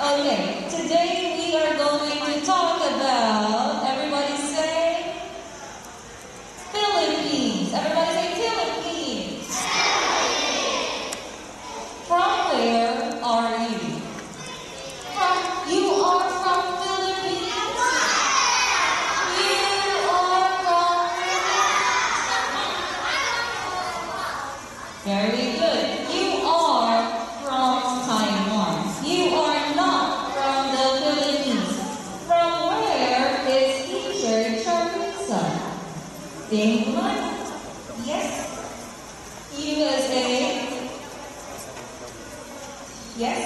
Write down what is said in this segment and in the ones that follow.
Okay, today we are going to talk about, everybody say, Philippines. Everybody say Philippines. From where are you? You are from Philippines? You are from Very good. You are from Taiwan. You are not from the Philippines. From where is teacher Charissa? England? Yes. USA? Yes.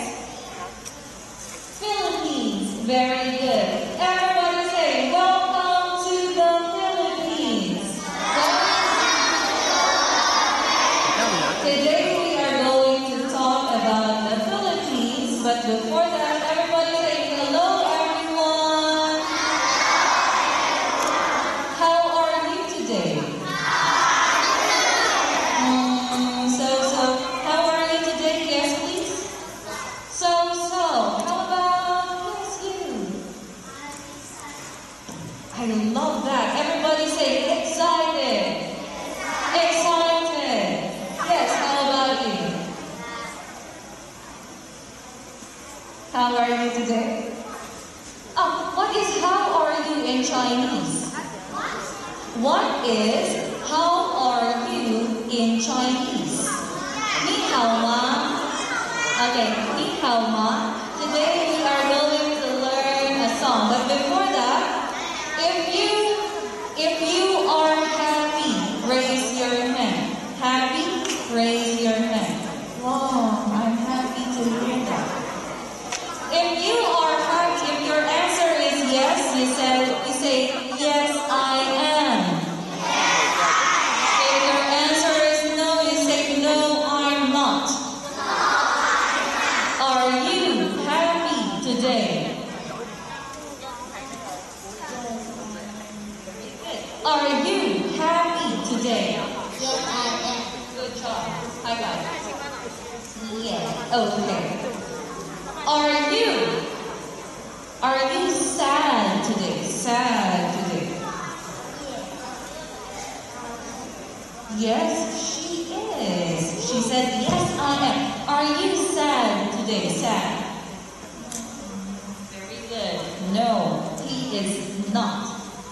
Philippines. Very good. Everybody say, welcome to the Philippines. Today we are going to talk about the Philippines, but before that, everybody say hello everyone. How are you today? How are you today? Yes, please. How about yes, you? I love that. Everybody say excited. Excited. Yes, how about you? How are you today? What is how are you in Chinese? What is how are you in Chinese? Ni hao ma. Okay, ni hao ma. Today we are going to learn a song, but before that, if you are happy, raise your hand. Happy? Raise your hand. Wow, I'm happy to hear that. If you are happy, if your answer is yes, you say, yes, I am. If your answer is no, you say, no, I'm not. Are you happy today? Are you happy today? Yes, I am. Good job. High five. Yeah. Okay. Are you sad today? Sad today? Yes, she is. She said, yes, I am. Are you sad today? Sad. Very good. No, he is not.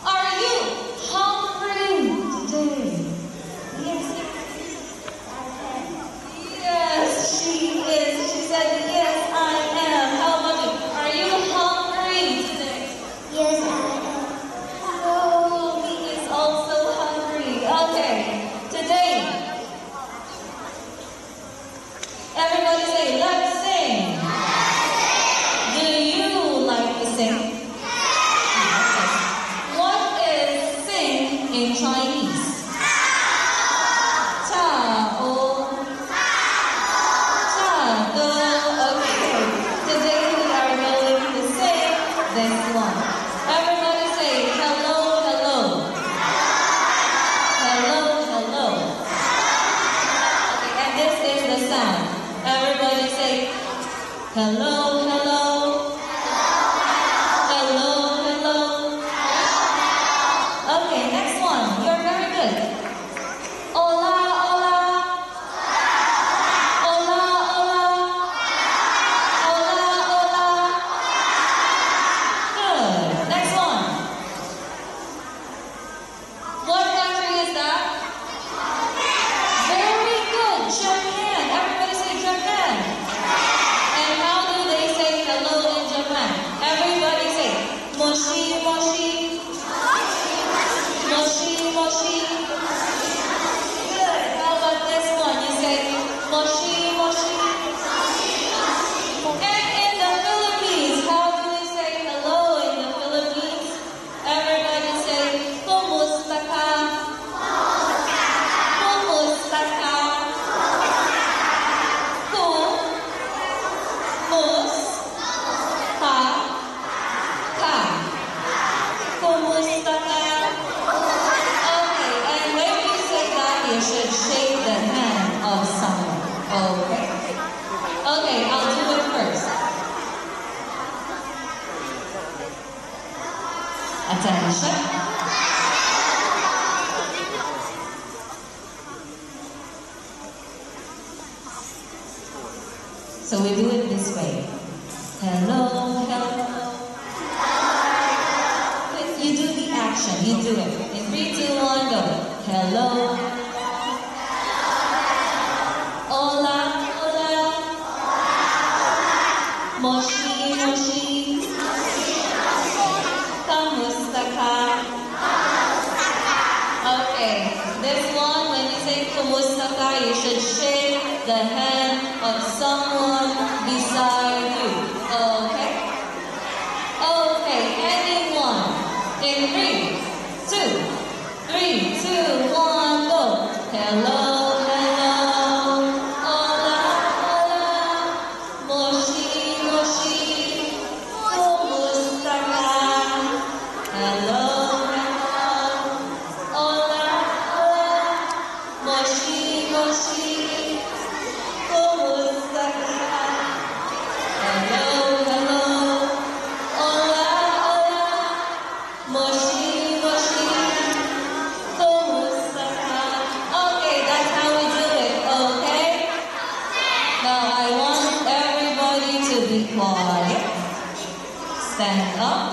Are you hungry today? Yes. Yes, she is. She said, yes, I am. How about you? Are you hungry today? Yes, I am. No, he is also hungry. Okay, today, everybody say, let's sing. Do you like to sing? What is sing in Chinese? Today we are going to sing this one. Everybody say hello, hello. Hello, hello. Okay, and this is the sound. Everybody say hello, hello. Hello, hello. Okay, next one. You're very good. Hola, hola. Hola, hola. Hola, hola. Good. Next one. What country is that? Very good. Japan. Everybody say Japan. And how do they say hello in Japan? session. So we do it this way. Hello, hello. You do the action, you do it. In 3, 2, 1, go. Hello. Hola, hola. Moshi, moshi. Kamusta ka? Okay, this one, when you say kamusta ka, you should shake the hand of someone beside you. Okay? Okay, anyone. In 3, 2, 3, 2, 1, go. Hello, hello. Hola, hola. Moshi, moshi. Kumusta ka? Hello, hello. Hola, hola. Moshi, moshi. Kumusta ka? Hello, hello. Hola, hola. Moshi, moshi. Kumusta ka? Okay, that's how we do it, okay? Now I want everybody to be quiet. Stand up.